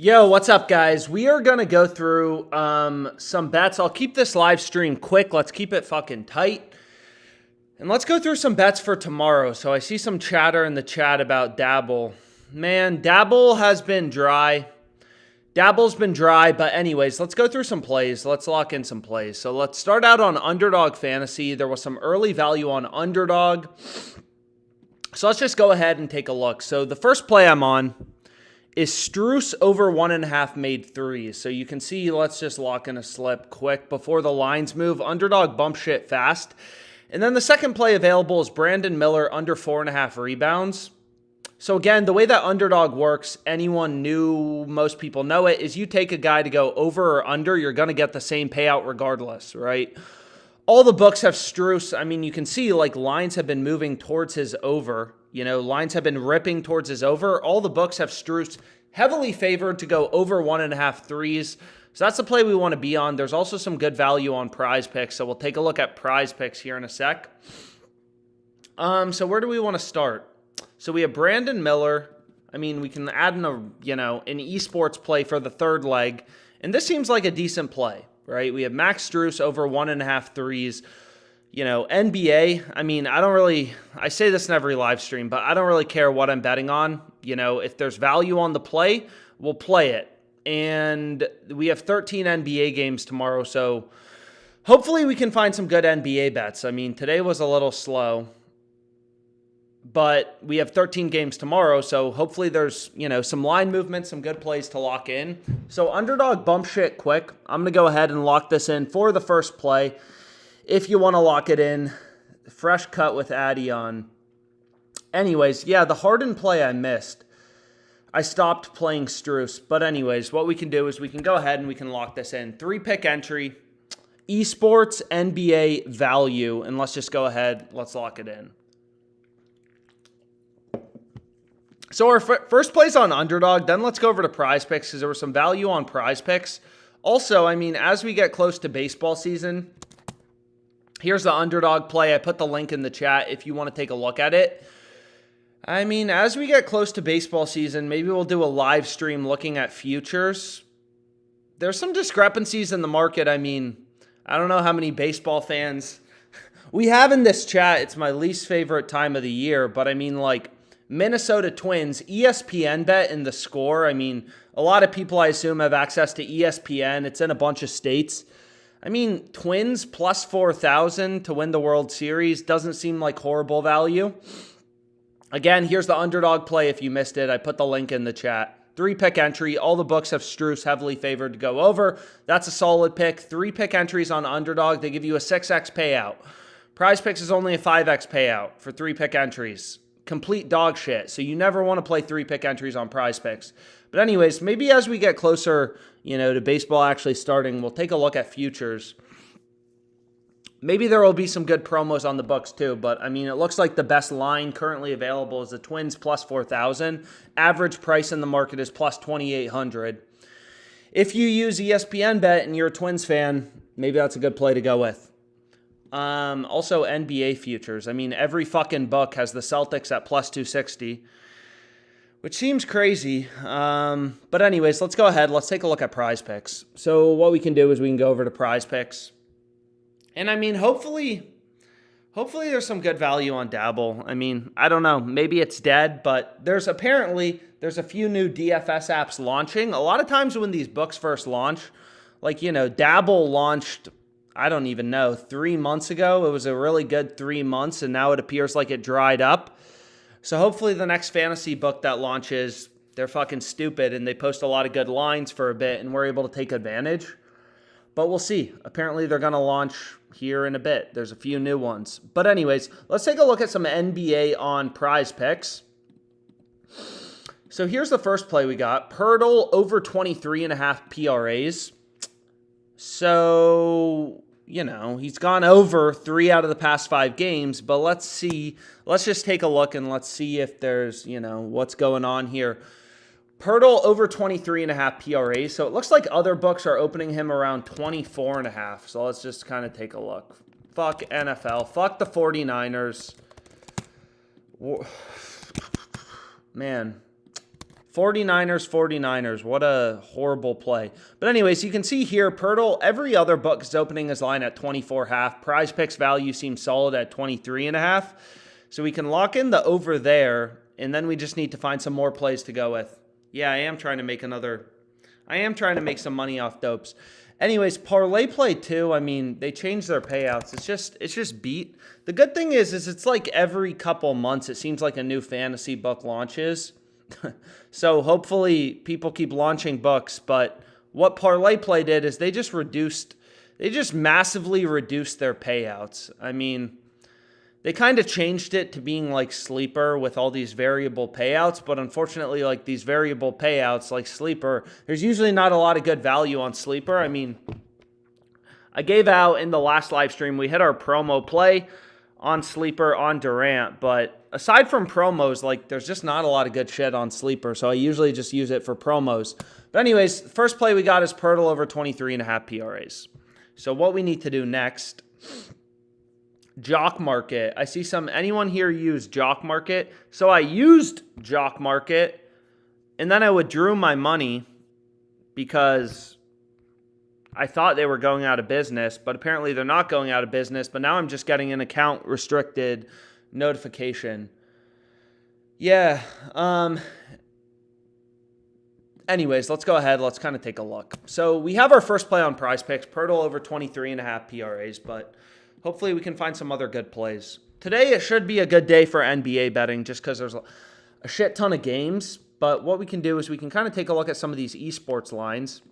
Yo, what's up, guys? We are going to go through some bets. I'll keep this live stream quick. Let's keep it fucking tight. And let's go through some bets for tomorrow. So I see some chatter in the chat about Dabble. Man, Dabble has been dry. Dabble's been dry, but anyways, let's go through some plays. Let's lock in some plays. So let's start out on Underdog Fantasy. There was some early value on Underdog. So let's just go ahead and take a look. So the first play I'm on is Strus over 1.5 made threes. So you can see, let's just lock in a slip quick before the lines move. Underdog bump shit fast. And then the second play available is Brandon Miller under 4.5 rebounds. So again, the way that Underdog works, anyone new, most people know it, is you take a guy to go over or under, you're going to get the same payout regardless, right? All the books have Strus. I mean, you can see like lines have been moving towards his over. You know, lines have been ripping towards his over. All the books have Strus heavily favored to go over 1.5 threes. So that's the play we want to be on. There's also some good value on PrizePicks. So we'll take a look at PrizePicks here in a sec. So where do we want to start? So we have Brandon Miller. I mean, we can add in an esports play for the third leg. And this seems like a decent play, right? We have Max Strus over 1.5 threes. You know, NBA, I mean, I say this in every live stream, but I don't really care what I'm betting on. You know, if there's value on the play, we'll play it. And we have 13 NBA games tomorrow, so hopefully we can find some good NBA bets. I mean, today was a little slow, but we have 13 games tomorrow, so hopefully there's, some line movement, some good plays to lock in. So Underdog bump shit quick. I'm going to go ahead and lock this in for the first play. If you want to lock it in, fresh cut with Addy on. Anyways, yeah, the Harden play I missed. I stopped playing Strus. But anyways, what we can do is we can go ahead and we can lock this in. 3-pick entry, esports, NBA value. And let's just go ahead. Let's lock it in. So our first play's on Underdog. Then let's go over to PrizePicks because there was some value on PrizePicks. Also, I mean, as we get close to baseball season, here's the Underdog play. I put the link in the chat if you want to take a look at it. I mean, as we get close to baseball season, maybe we'll do a live stream looking at futures. There's some discrepancies in the market. I mean, I don't know how many baseball fans we have in this chat. It's my least favorite time of the year, but I mean, like, Minnesota Twins, ESPN bet in the score. I mean, a lot of people, I assume, have access to ESPN. It's in a bunch of states. I mean, Twins plus 4,000 to win the World Series doesn't seem like horrible value. Again, here's the Underdog play if you missed it. I put the link in the chat. 3-pick entry. All the books have Strus heavily favored to go over. That's a solid pick. 3-pick entries on Underdog. They give you a 6x payout. PrizePicks is only a 5x payout for 3-pick entries. Complete dog shit. So you never want to play 3-pick entries on PrizePicks. But anyways, maybe as we get closer, to baseball actually starting, we'll take a look at futures. Maybe there will be some good promos on the books too, but I mean, it looks like the best line currently available is the Twins plus 4,000. Average price in the market is plus 2,800. If you use ESPN bet and you're a Twins fan, maybe that's a good play to go with. Also NBA futures. I mean, every fucking book has the Celtics at plus 260. Which seems crazy. But anyways, let's go ahead. Let's take a look at PrizePicks. So what we can do is we can go over to PrizePicks. And I mean, hopefully there's some good value on Dabble. I mean, I don't know. Maybe it's dead, but there's a few new DFS apps launching. A lot of times when these books first launch, like, Dabble launched, I don't even know, 3 months ago. It was a really good 3 months, and now it appears like it dried up. So hopefully the next fantasy book that launches, they're fucking stupid and they post a lot of good lines for a bit and we're able to take advantage. But we'll see. Apparently they're going to launch here in a bit. There's a few new ones. But anyways, let's take a look at some NBA on PrizePicks. So here's the first play we got. Pirtle over 23.5 PRAs. So, he's gone over 3 out of the past 5 games, but let's see. Let's just take a look and let's see if there's, what's going on here. Pirtle over 23.5 PRAs. So it looks like other books are opening him around 24.5. So let's just kind of take a look. Fuck NFL. Fuck the 49ers. Man. 49ers. What a horrible play. But anyways, you can see here, Pirtle, every other book is opening his line at 24.5. PrizePicks value seems solid at 23.5. So we can lock in the over there, and then we just need to find some more plays to go with. Yeah, I am trying to make some money off dopes. Anyways, ParlayPlay too, I mean, they changed their payouts. It's just beat. The good thing is it's like every couple months, it seems like a new fantasy book launches. So hopefully people keep launching books, but what ParlayPlay did is they just massively reduced their payouts. I mean, they kind of changed it to being like Sleeper with all these variable payouts, but unfortunately, like these variable payouts like Sleeper, there's usually not a lot of good value on Sleeper. I mean, I gave out in the last live stream, we hit our promo play on Sleeper on Durant, but aside from promos, like there's just not a lot of good shit on Sleeper, so I usually just use it for promos. But anyways, first play we got is Pirtle over 23.5 PRAs. So what we need to do next, Jock Market. I see anyone here use Jock Market? So I used Jock Market, and then I withdrew my money because I thought they were going out of business, but apparently they're not going out of business. But now I'm just getting an account restricted notification. Yeah. Anyways, let's go ahead. Let's kind of take a look. So we have our first play on PrizePicks, Pirtle over 23.5 PRAs, but hopefully we can find some other good plays. Today it should be a good day for NBA betting just because there's a shit ton of games. But what we can do is we can kind of take a look at some of these esports lines.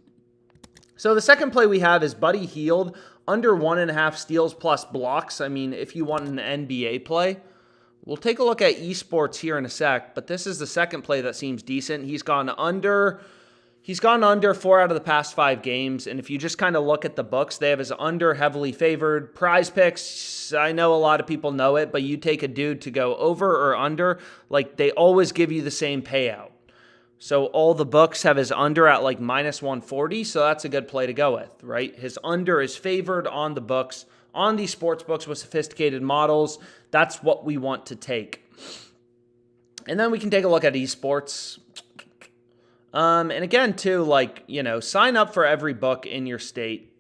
So the second play we have is Buddy Hield, under 1.5 steals plus blocks. I mean, if you want an NBA play, we'll take a look at esports here in a sec, but this is the second play that seems decent. He's gone under 4 out of the past 5 games, and if you just kind of look at the books, they have his under heavily favored. PrizePicks, I know a lot of people know it, but you take a dude to go over or under, like they always give you the same payout. So all the books have his under at like minus 140, so that's a good play to go with, right? His under is favored on the books, on these sports books with sophisticated models. That's what we want to take. And then we can take a look at esports. And again, too, like, you know, sign up for every book in your state.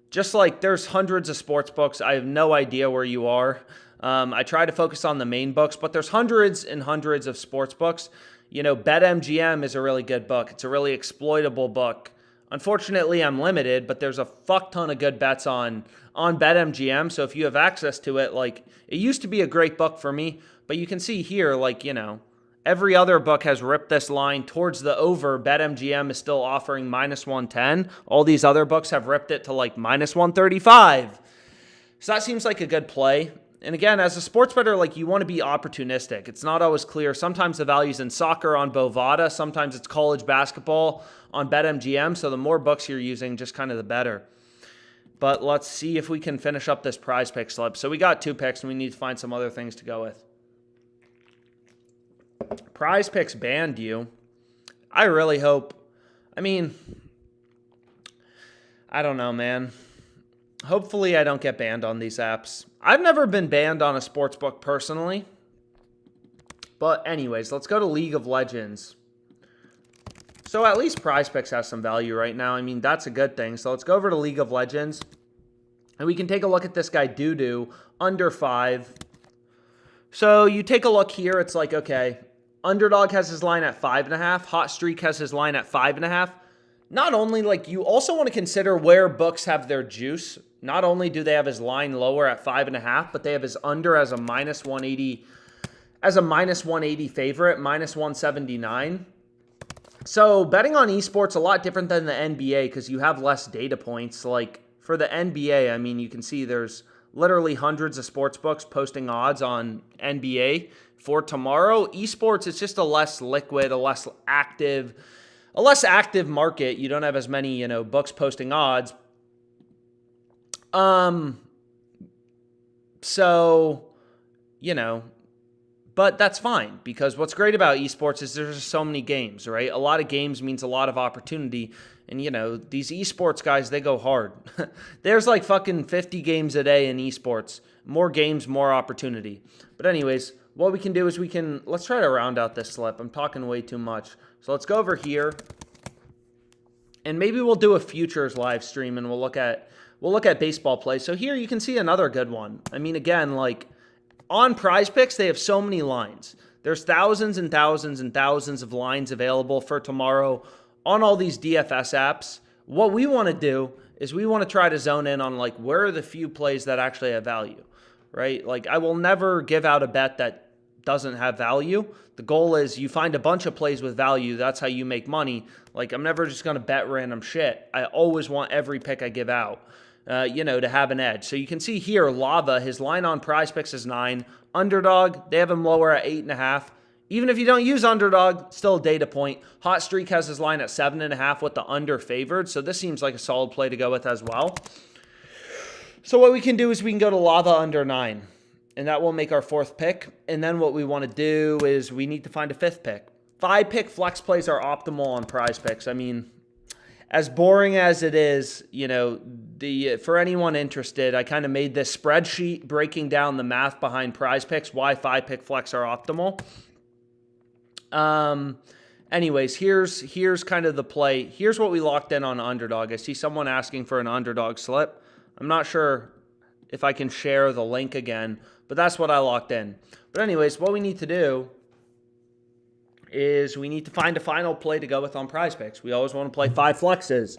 Just like there's hundreds of sports books. I have no idea where you are. I try to focus on the main books, but there's hundreds and hundreds of sports books. You know, BetMGM is a really good book. It's a really exploitable book. Unfortunately, I'm limited, but there's a fuck ton of good bets on BetMGM. So if you have access to it, like, it used to be a great book for me, but you can see here, like, you know, every other book has ripped this line towards the over. BetMGM is still offering minus 110. All these other books have ripped it to like minus 135. So that seems like a good play. And again, as a sports bettor, like, you want to be opportunistic. It's not always clear. Sometimes the value's in soccer on Bovada. Sometimes it's college basketball on BetMGM. So the more books you're using, just kind of the better. But let's see if we can finish up this PrizePick slip. So we got 2 picks, and we need to find some other things to go with. PrizePicks banned you. I really hope. I mean, I don't know, man. Hopefully I don't get banned on these apps. I've never been banned on a sportsbook personally. But anyways, let's go to League of Legends. So at least PrizePicks has some value right now. I mean, that's a good thing. So let's go over to League of Legends. And we can take a look at this guy, Doo-Doo, under 5. So you take a look here. It's like, okay, Underdog has his line at 5.5. Hot Streak has his line at 5.5. Not only, like, you also want to consider where books have their juice. Not only do they have his line lower at 5.5, but they have his under as a minus 180, favorite, minus 179. So betting on esports a lot different than the NBA because you have less data points. Like for the NBA, I mean, you can see there's literally hundreds of sports books posting odds on NBA for tomorrow. Esports, it's just a less liquid, a less active market. You don't have as many, you know, books posting odds. So, you know, but that's fine because what's great about esports is there's just so many games, right? A lot of games means a lot of opportunity. And, you know, these esports guys, they go hard. There's like fucking 50 games a day in esports. More games, more opportunity. But anyways, what we can do is let's try to round out this slip. I'm talking way too much. So let's go over here. And maybe we'll do a futures live stream and we'll look at baseball play. So here you can see another good one. I mean, again, like on PrizePicks, they have so many lines. There's thousands and thousands and thousands of lines available for tomorrow on all these DFS apps. What we want to do is we want to try to zone in on like where are the few plays that actually have value, right? Like I will never give out a bet that doesn't have value. The goal is you find a bunch of plays with value. That's how you make money. Like I'm never just going to bet random shit. I always want every pick I give out, to have an edge. So you can see here, Lava, his line on PrizePicks is 9. Underdog, they have him lower at 8.5. Even if you don't use Underdog, still a data point. Hot Streak has his line at 7.5 with the under favored. So this seems like a solid play to go with as well. So what we can do is we can go to Lava under 9. And that will make our 4th pick. And then what we want to do is we need to find a 5th pick. 5-pick flex plays are optimal on PrizePicks. I mean, as boring as it is, for anyone interested, I kind of made this spreadsheet breaking down the math behind PrizePicks, why 5-pick flex are optimal. Anyways, here's kind of the play. Here's what we locked in on Underdog. I see someone asking for an Underdog slip. I'm not sure if I can share the link again, but that's what I locked in. But anyways, what we need to do is we need to find a final play to go with on PrizePicks. We always want to play 5 flexes.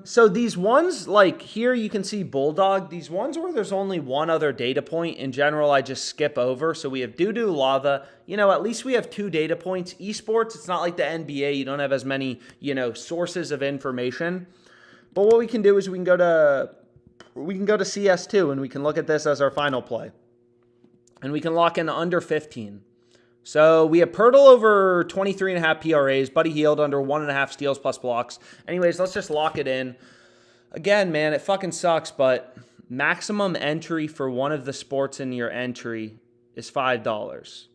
So these ones, like here you can see Bulldog. These ones where there's only one other data point, in general, I just skip over. So we have Doo-Doo, Lava. At least we have 2 data points. Esports, it's not like the NBA. You don't have as many, sources of information. But what we can do is we can go to CS2 and we can look at this as our final play. And we can lock in under 15. So we have Pirtle over 23.5 PRAs, Buddy Hield under 1.5 steals plus blocks. Anyways, let's just lock it in. Again, man, it fucking sucks, but maximum entry for one of the sports in your entry is $5.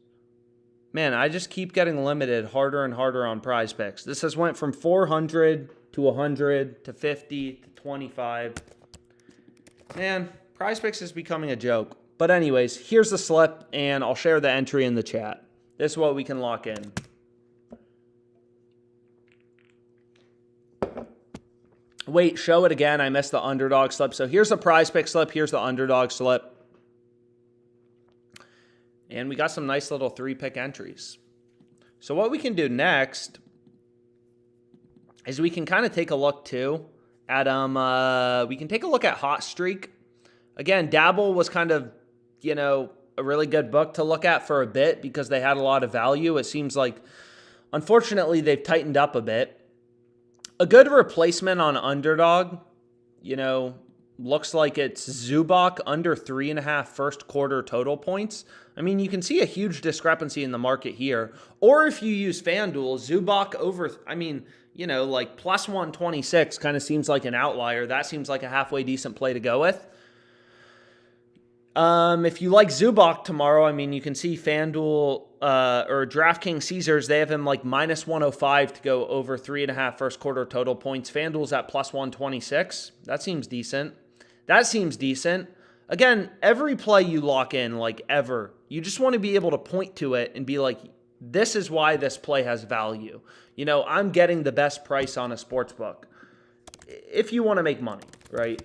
Man, I just keep getting limited harder and harder on PrizePicks. This has went from 400 to 100 to 50 to 25. Man, PrizePicks is becoming a joke. But anyways, here's the slip, and I'll share the entry in the chat. This is what we can lock in. Wait, show it again. I missed the Underdog slip. So here's the PrizePicks slip. Here's the Underdog slip. And we got some nice little 3-pick entries. So what we can do next is we can kind of take a look too at we can take a look at Hot Streak. Again, Dabble was kind of, a really good book to look at for a bit because they had a lot of value. It seems like, unfortunately, they've tightened up a bit. A good replacement on Underdog, looks like it's Zubac under 3.5 first quarter total points. I mean, you can see a huge discrepancy in the market here. Or if you use FanDuel, Zubac over, like plus 126 kind of seems like an outlier. That seems like a halfway decent play to go with. If you like Zubac tomorrow, I mean, you can see FanDuel or DraftKings Caesars, they have him like minus 105 to go over 3.5 first quarter total points. FanDuel's at plus 126. That seems decent. Again, every play you lock in, like ever, you just want to be able to point to it and be like, this is why this play has value. I'm getting the best price on a sports book. If you want to make money, right?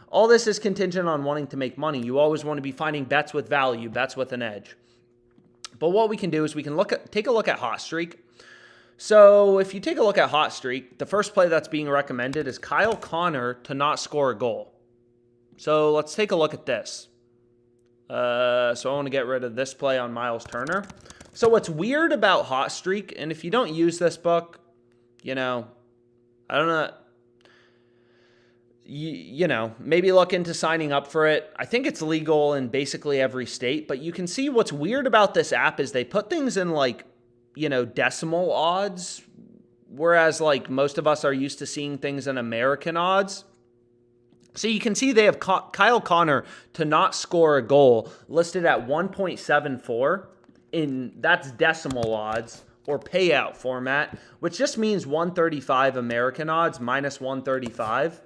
All this is contingent on wanting to make money. You always want to be finding bets with value, bets with an edge. But what we can do is we can take a look at Hot Streak. So if you take a look at Hot Streak, the first play that's being recommended is Kyle Connor to not score a goal. So let's take a look at this. So I want to get rid of this play on Miles Turner. So what's weird about Hot Streak, and if you don't use this book, I don't know. Maybe look into signing up for it. I think it's legal in basically every state, but you can see what's weird about this app is they put things in like, decimal odds, whereas like most of us are used to seeing things in American odds. So you can see they have Kyle Connor to not score a goal listed at 1.74 that's decimal odds or payout format, which just means 135 American odds minus 135.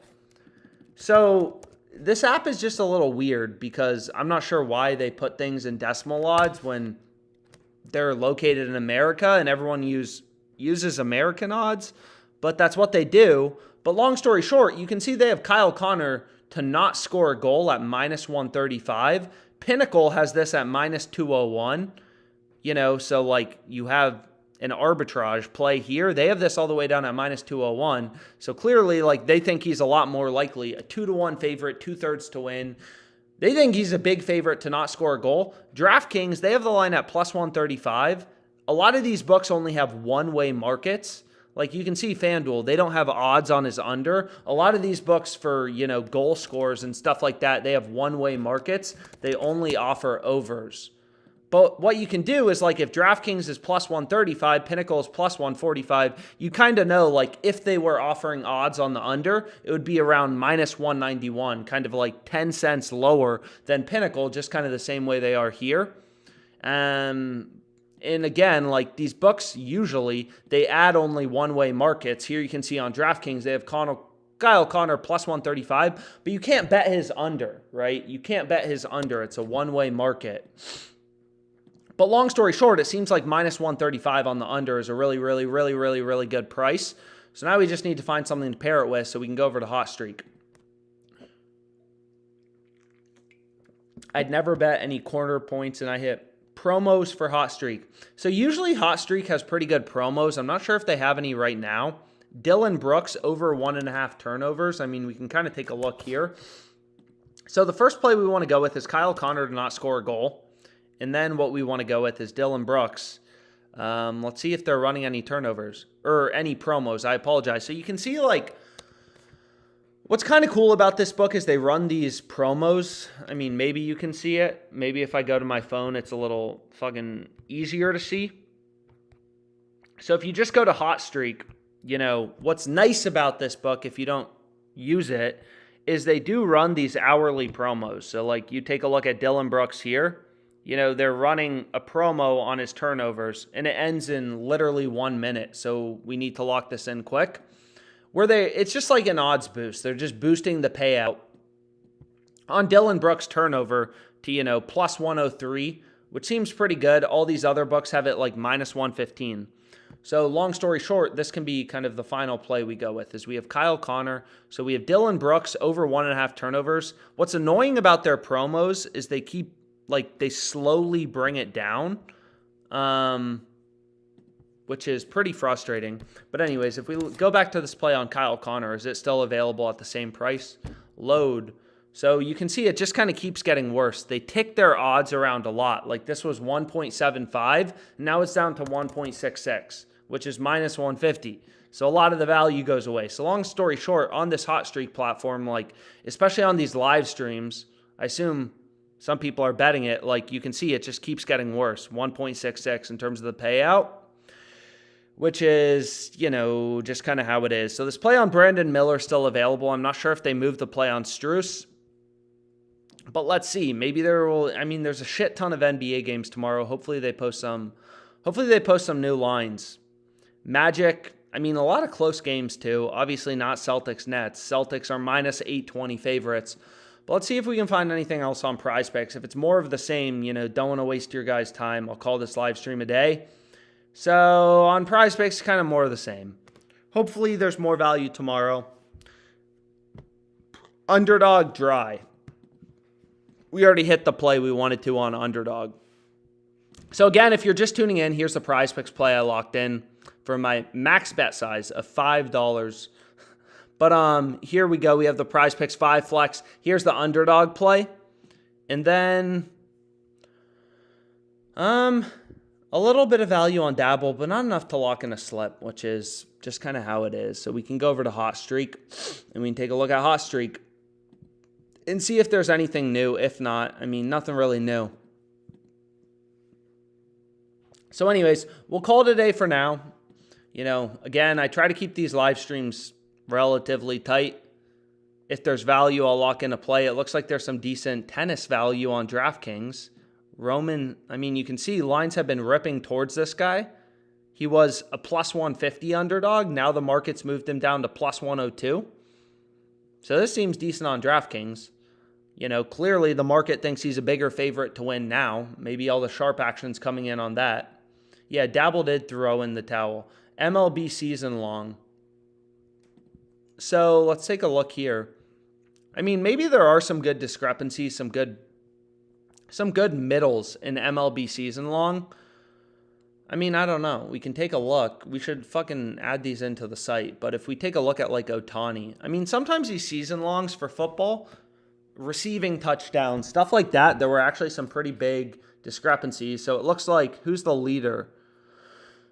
So this app is just a little weird because I'm not sure why they put things in decimal odds when they're located in America and everyone uses American odds, but that's what they do. But long story short, you can see they have Kyle Connor to not score a goal at minus 135. Pinnacle has this at minus 201. So like you have an arbitrage play here. They have this all the way down at minus 201. So clearly, like, they think he's a lot more likely. A 2-1 favorite, 2/3 to win. They think he's a big favorite to not score a goal. DraftKings, they have the line at plus 135. A lot of these books only have one-way markets. Like you can see FanDuel, they don't have odds on his under. A lot of these books for, goal scores and stuff like that, they have one-way markets. They only offer overs. But what you can do is, like, if DraftKings is plus 135, Pinnacle is plus 145, you kind of know, like, if they were offering odds on the under, it would be around minus 191, kind of like 10 cents lower than Pinnacle, just kind of the same way they are here. And again, like, these books, usually, they add only one-way markets. Here you can see on DraftKings, they have Kyle Connor plus 135, but you can't bet his under, right? You can't bet his under. It's a one-way market. But long story short, it seems like minus 135 on the under is a really, really, really, really, really good price. So now we just need to find something to pair it with so we can go over to Hot Streak. I'd never bet any corner points, and I hit promos for Hot Streak. So usually Hot Streak has pretty good promos. I'm not sure if they have any right now. Dylan Brooks over 1.5 turnovers. I mean, we can kind of take a look here. So the first play we want to go with is Kyle Connor to not score a goal. And then what we want to go with is Dylan Brooks. Let's see if they're running any turnovers or any promos. I apologize. So you can see, like, what's kind of cool about this book is they run these promos. I mean, maybe you can see it. Maybe if I go to my phone, it's a little fucking easier to see. So if you just go to Hot Streak, what's nice about this book, if you don't use it, is they do run these hourly promos. So, like, you take a look at Dylan Brooks here. They're running a promo on his turnovers, and it ends in literally 1 minute. So we need to lock this in quick. It's just like an odds boost. They're just boosting the payout on Dylan Brooks' turnover to, plus 103, which seems pretty good. All these other books have it like minus 115. So long story short, this can be kind of the final play we go with is we have Kyle Connor. So we have Dylan Brooks over 1.5 turnovers. What's annoying about their promos is they slowly bring it down, which is pretty frustrating. But anyways, if we go back to this play on Kyle Connor, is it still available at the same price? Load. So you can see it just kind of keeps getting worse. They tick their odds around a lot. Like this was 1.75, now it's down to 1.66, which is minus 150. So a lot of the value goes away. So long story short, on this Hot Streak platform, like especially on these live streams, I assume some people are betting it. Like you can see it just keeps getting worse. 1.66 in terms of the payout, which is, just kind of how it is. So this play on Brandon Miller is still available. I'm not sure if they moved the play on Strus, but let's see. Maybe there's a shit ton of NBA games tomorrow. Hopefully they post some new lines. Magic, a lot of close games too. Obviously not Celtics Nets. Celtics are minus 820 favorites. But let's see if we can find anything else on PrizePicks. If it's more of the same, don't want to waste your guys' time, I'll call this live stream a day. So on PrizePicks, kind of more of the same. Hopefully there's more value tomorrow. Underdog dry. We already hit the play we wanted to on Underdog. So again, if you're just tuning in, here's the PrizePicks play I locked in for my max bet size of $5. But here we go. We have the PrizePicks 5 flex. Here's the Underdog play. And then a little bit of value on Dabble, but not enough to lock in a slip, which is just kind of how it is. So we can go over to Hot Streak, and we can take a look at Hot Streak and see if there's anything new. If not, nothing really new. So anyways, we'll call it a day for now. Again, I try to keep these live streams relatively tight. If there's value, I'll lock in a play. It looks like there's some decent tennis value on DraftKings. Roman, you can see lines have been ripping towards this guy. He was a plus 150 underdog. Now the market's moved him down to plus 102. So this seems decent on DraftKings. Clearly the market thinks he's a bigger favorite to win now. Maybe all the sharp action's coming in on that. Yeah, Dabble did throw in the towel. MLB season long. So let's take a look here. I mean, maybe there are some good discrepancies, some good middles in MLB season long. I mean, I don't know. We can take a look. We should fucking add these into the site. But if we take a look at like Ohtani, I mean, sometimes these season longs for football, receiving touchdowns, stuff like that, there were actually some pretty big discrepancies. So it looks like, who's the leader?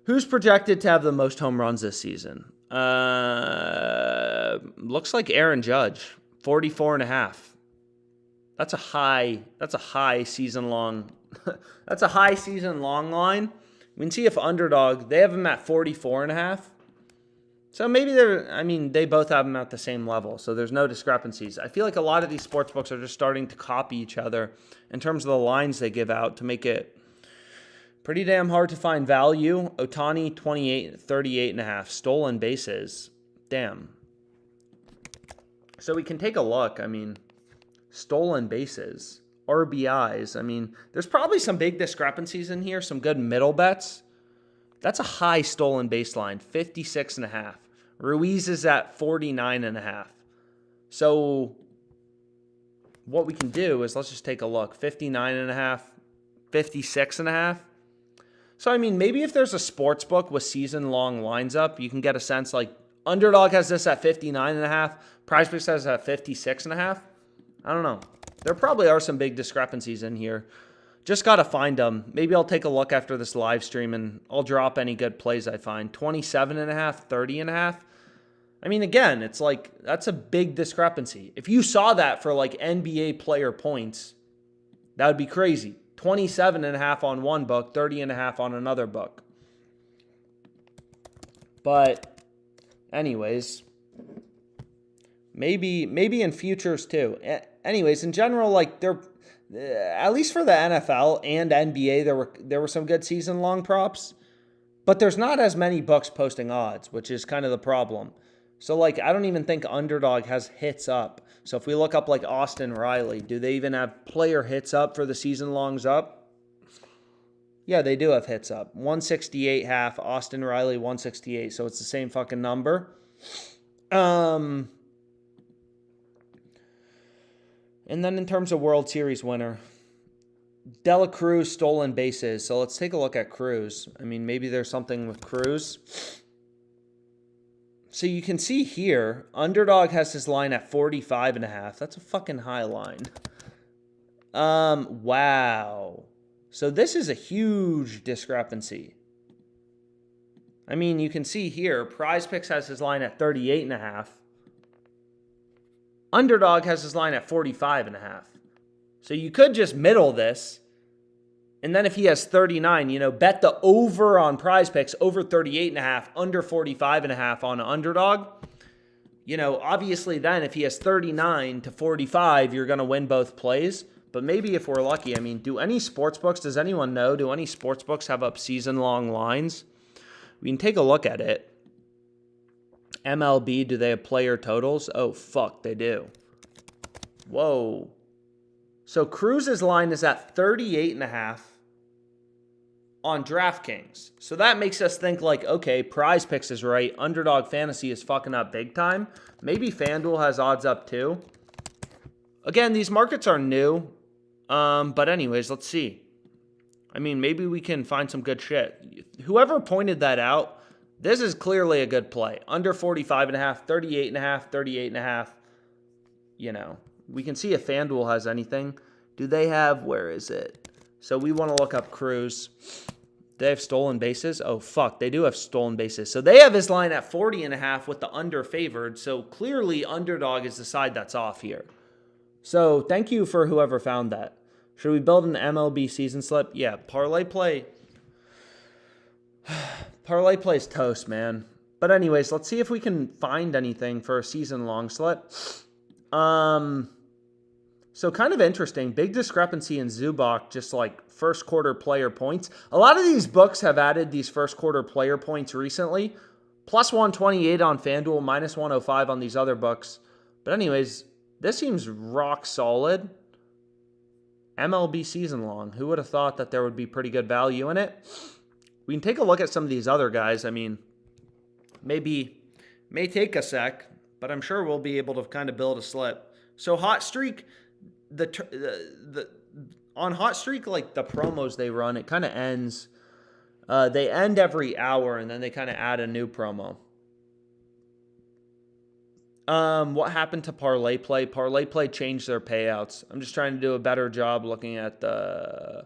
Who's projected to have the most home runs this season? Looks like Aaron Judge, 44.5. That's a high season long. That's a high season long line. We can see if Underdog, they have him at 44.5. So maybe they both have them at the same level, so there's no discrepancies. I feel like a lot of these sports books are just starting to copy each other in terms of the lines they give out to make it pretty damn hard to find value. Ohtani, 38.5. Stolen bases. Damn. So we can take a look. I mean, stolen bases, RBIs. I mean, there's probably some big discrepancies in here, some good middle bets. That's a high stolen baseline, 56.5. Ruiz is at 49.5. So what we can do is let's just take a look. 59.5, 56.5. So, I mean, maybe if there's a sports book with season-long lines up, you can get a sense like Underdog has this at 59.5. PrizePicks has it at 56.5. I don't know. There probably are some big discrepancies in here. Just got to find them. Maybe I'll take a look after this live stream and I'll drop any good plays I find. 27.5, 30.5. I mean, again, it's like, that's a big discrepancy. If you saw that for like NBA player points, that would be crazy. 27.5 on one book, 30.5 on another book. But anyways, maybe in futures too. Anyways, in general, like at least for the NFL and NBA, there were some good season long props, but there's not as many books posting odds, which is kind of the problem. So like, I don't even think Underdog has hits up. So if we look up like Austin Riley, do they even have player hits up for the season longs up? Yeah, they do have hits up. 168 half, Austin Riley 168. So it's the same fucking number. And then in terms of World Series winner, Dela Cruz stolen bases. So let's take a look at Cruz. I mean, maybe there's something with Cruz. So you can see here, Underdog has his line at 45.5. That's a fucking high line. Wow. So this is a huge discrepancy. I mean, you can see here, PrizePicks has his line at 38.5. Underdog has his line at 45.5. So you could just middle this. And then if he has 39, bet the over on PrizePicks, over 38.5, under 45.5 on Underdog. Obviously then if he has 39 to 45, you're going to win both plays. But maybe if we're lucky, I mean, do any sports books, does anyone know, do any sports books have up season-long lines? We can take a look at it. MLB, do they have player totals? Oh, fuck, they do. Whoa. So Cruz's line is at 38.5 on DraftKings. So that makes us think like, okay, PrizePicks is right. Underdog Fantasy is fucking up big time. Maybe FanDuel has odds up too. Again, these markets are new. But anyways, let's see. I mean, maybe we can find some good shit. Whoever pointed that out, this is clearly a good play. Under 45.5, 38.5, 38.5. We can see if FanDuel has anything. Do they have, where is it? So we want to look up Cruz. They have stolen bases? Oh, fuck, they do have stolen bases. So they have his line at 40.5 with the under favored. So clearly Underdog is the side that's off here. So thank you for whoever found that. Should we build an MLB season slip? Yeah, ParlayPlay. ParlayPlay's toast, man. But anyways, let's see if we can find anything for a season-long slip. So kind of interesting. Big discrepancy in Zubak, just like first quarter player points. A lot of these books have added these first quarter player points recently. Plus 128 on FanDuel, minus 105 on these other books. But anyways, This seems rock solid. MLB season long. Who would have thought that there would be pretty good value in it? We can take a look at some of these other guys. I mean, may take a sec, but I'm sure we'll be able to kind of build a slip. So Hot Streak, on Hot Streak, like the promos they run, it kind of ends. They end every hour, and then they kind of add a new promo. What happened to ParlayPlay? ParlayPlay changed their payouts. I'm just trying to do a better job looking at the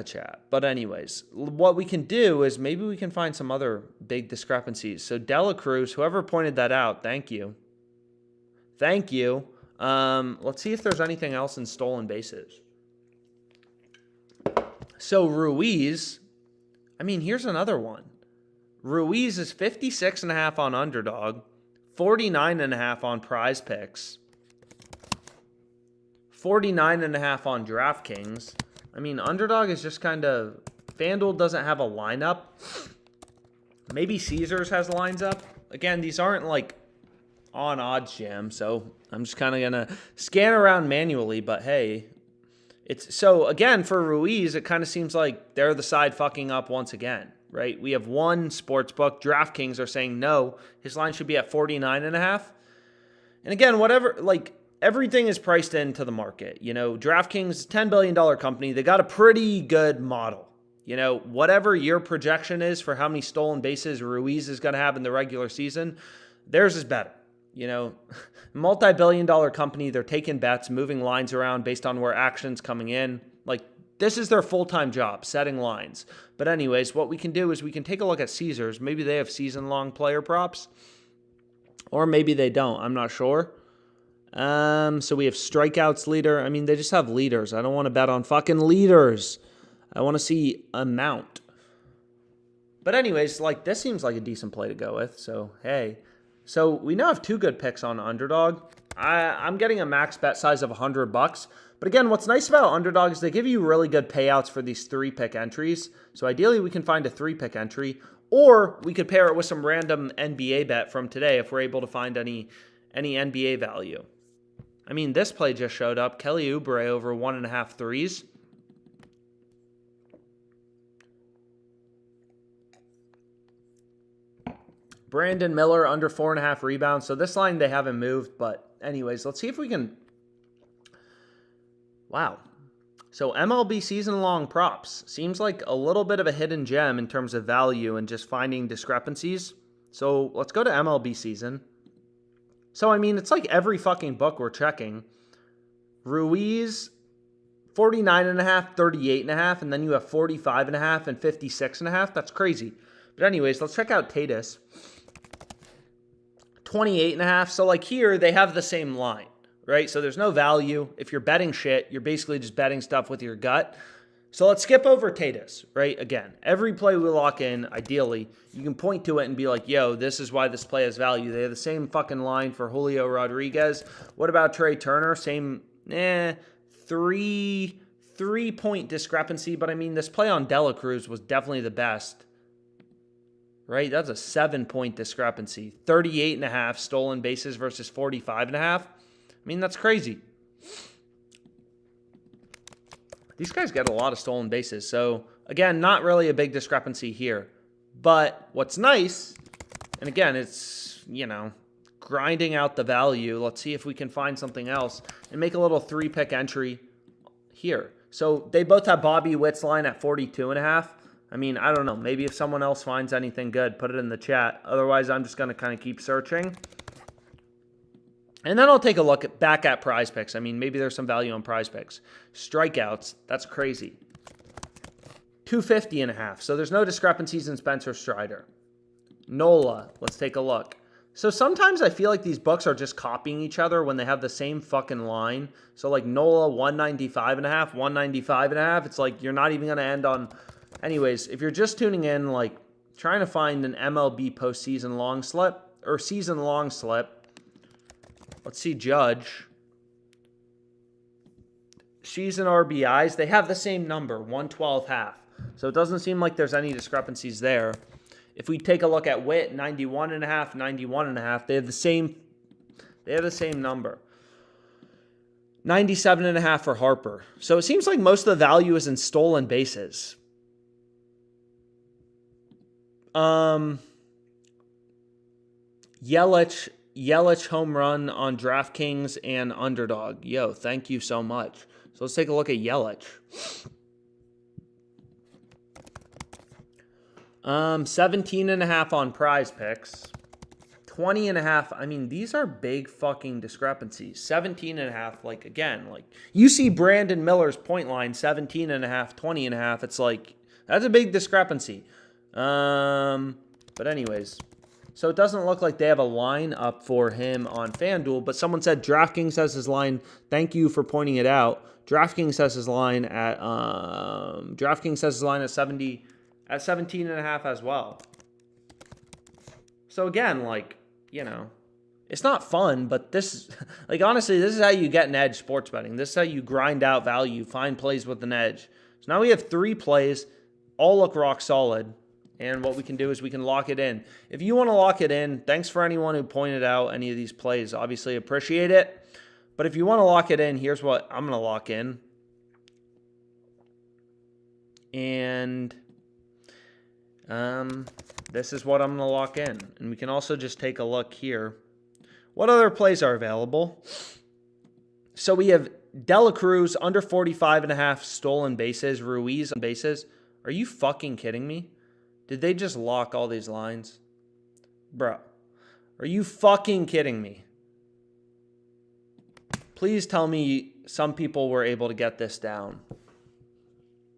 chat. But anyways, what we can do is maybe we can find some other big discrepancies. So Dela Cruz, whoever pointed that out, thank you. Thank you. Let's see if there's anything else in stolen bases. So Ruiz, I mean, here's another one. Ruiz is 56.5 on Underdog, 49.5 on PrizePicks, 49.5 on DraftKings. I mean, Underdog is just kind of... FanDuel doesn't have a lineup. Maybe Caesars has lines up. Again, these aren't like on Odds Jam, so I'm just kind of going to scan around manually, but hey... So again, for Ruiz, it kind of seems like they're the side fucking up once again, right? We have one sportsbook. DraftKings are saying no, his line should be at 49.5. And again, whatever, like everything is priced into the market. You know, DraftKings, $10 billion company, they got a pretty good model. You know, whatever your projection is for how many stolen bases Ruiz is going to have in the regular season, theirs is better. You know, multi-billion-dollar company, they're taking bets, moving lines around based on where action's coming in. Like, this is their full-time job, setting lines. But anyways, what we can do is we can take a look at Caesars. Maybe they have season-long player props. Or maybe they don't. I'm not sure. So we have strikeouts leader. I mean, they just have leaders. I don't want to bet on fucking leaders. I want to see amount. But anyways, like, this seems like a decent play to go with. So, hey... So we now have two good picks on Underdog. I'm getting a max bet size of $100. But again, what's nice about Underdog is they give you really good payouts for these 3-pick entries. So ideally, we can find a 3-pick entry, or we could pair it with some random NBA bet from today if we're able to find any NBA value. I mean, this play just showed up. Kelly Oubre over 1.5 threes. Brandon Miller under 4.5 rebounds. So this line they haven't moved. But anyways, let's see if we can... Wow. So MLB season-long props. Seems like a little bit of a hidden gem in terms of value and just finding discrepancies. So let's go to MLB season. So, I mean, it's like every fucking book we're checking. Ruiz, 49.5, 38.5, and then you have 45.5 and 56.5. That's crazy. But anyways, let's check out Tatis. 28.5. So like here, they have the same line, right? So there's no value. If you're betting shit, you're basically just betting stuff with your gut. So let's skip over Tatis, right? Again, every play we lock in, ideally, you can point to it and be like, yo, this is why this play has value. They have the same fucking line for Julio Rodriguez. What about Trey Turner? Same, 3-point discrepancy. But I mean, this play on Dela Cruz was definitely the best. Right? That's a 7-point discrepancy. 38.5 stolen bases versus 45.5. I mean, that's crazy. These guys get a lot of stolen bases. So, again, not really a big discrepancy here. But what's nice, and again, it's, you know, grinding out the value. Let's see if we can find something else and make a little 3-pick entry here. So they both have Bobby Witt's line at 42.5. I mean, I don't know. Maybe if someone else finds anything good, put it in the chat. Otherwise, I'm just going to kind of keep searching. And then I'll take a look back at PrizePicks. I mean, maybe there's some value on PrizePicks. Strikeouts, that's crazy. 250.5. So there's no discrepancies in Spencer Strider. Nola, let's take a look. So sometimes I feel like these books are just copying each other when they have the same fucking line. So like Nola, 195.5, 195.5. It's like you're not even going to end on... Anyways, if you're just tuning in, like trying to find an MLB postseason long slip or season long slip, let's see Judge. Season RBIs, they have the same number, 112.5. So it doesn't seem like there's any discrepancies there. If we take a look at Witt, 91.5, 91.5, they have the same number. 97.5 for Harper. So it seems like most of the value is in stolen bases. Yelich home run on DraftKings and Underdog. Yo, thank you so much. So let's take a look at Yelich. 17.5 on PrizePicks. 20.5. I mean, these are big fucking discrepancies. 17.5. Like, again, like, you see Brandon Miller's point line, 17.5, 20.5. It's like, that's a big discrepancy. But anyways, so it doesn't look like they have a line up for him on FanDuel, but someone said DraftKings has his line. Thank you for pointing it out. DraftKings has his line at 17.5 as well. So again, like, you know, it's not fun, but this, like, honestly, this is how you get an edge sports betting. This is how you grind out value, find plays with an edge. So now we have 3 plays, all look rock solid. And what we can do is we can lock it in. If you want to lock it in, thanks for anyone who pointed out any of these plays. Obviously, appreciate it. But if you want to lock it in, here's what I'm going to lock in. And this is what I'm going to lock in. And we can also just take a look here. What other plays are available? So we have Dela Cruz under 45.5 stolen bases. Ruiz on bases. Are you fucking kidding me? Did they just lock all these lines? Bro, are you fucking kidding me? Please tell me some people were able to get this down.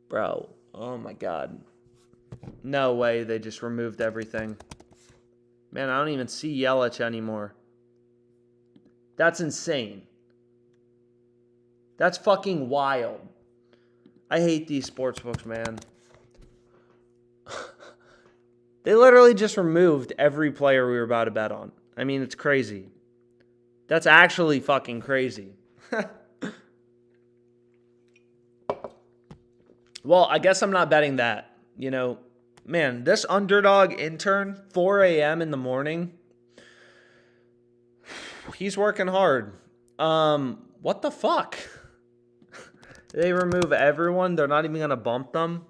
Bro, oh my God. No way they just removed everything. Man, I don't even see Yelich anymore. That's insane. That's fucking wild. I hate these sportsbooks, man. They literally just removed every player we were about to bet on. I mean, it's crazy. That's actually fucking crazy. Well, I guess I'm not betting that. You know, man, this Underdog intern, 4 a.m. in the morning, he's working hard. What the fuck? They remove everyone. They're not even going to bump them.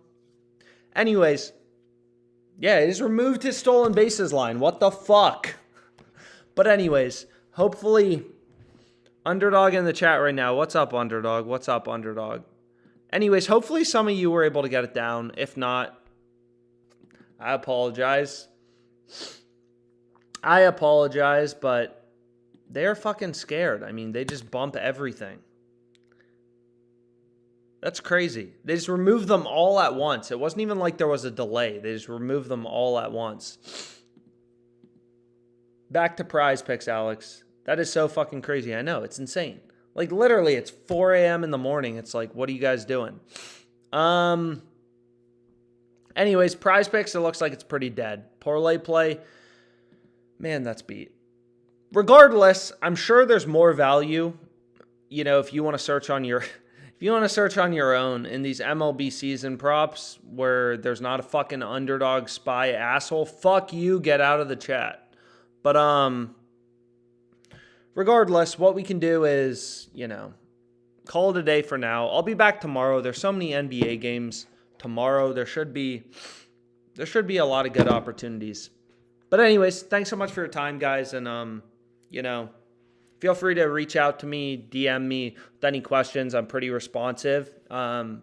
Anyways, yeah, it has removed his stolen bases line. What the fuck? But anyways, hopefully, Underdog in the chat right now. What's up, Underdog? What's up, Underdog? Anyways, hopefully some of you were able to get it down. If not, I apologize. But they're fucking scared. I mean, they just bump everything. That's crazy. They just removed them all at once. It wasn't even like there was a delay. They just removed them all at once. Back to PrizePicks, Alex. That is so fucking crazy. I know. It's insane. Like, literally, it's 4 a.m. in the morning. It's like, what are you guys doing? Anyways, PrizePicks, it looks like it's pretty dead. ParlayPlay, man, that's beat. Regardless, I'm sure there's more value, you know, if you want to search on your... If you want to search on your own in these MLB season props where there's not a fucking underdog spy asshole, fuck you, get out of the chat. But regardless, what we can do is, you know, call it a day for now. I'll be back tomorrow. There's so many NBA games tomorrow. There should be a lot of good opportunities. But anyways, thanks so much for your time, guys, and you know, feel free to reach out to me, DM me with any questions. I'm pretty responsive. You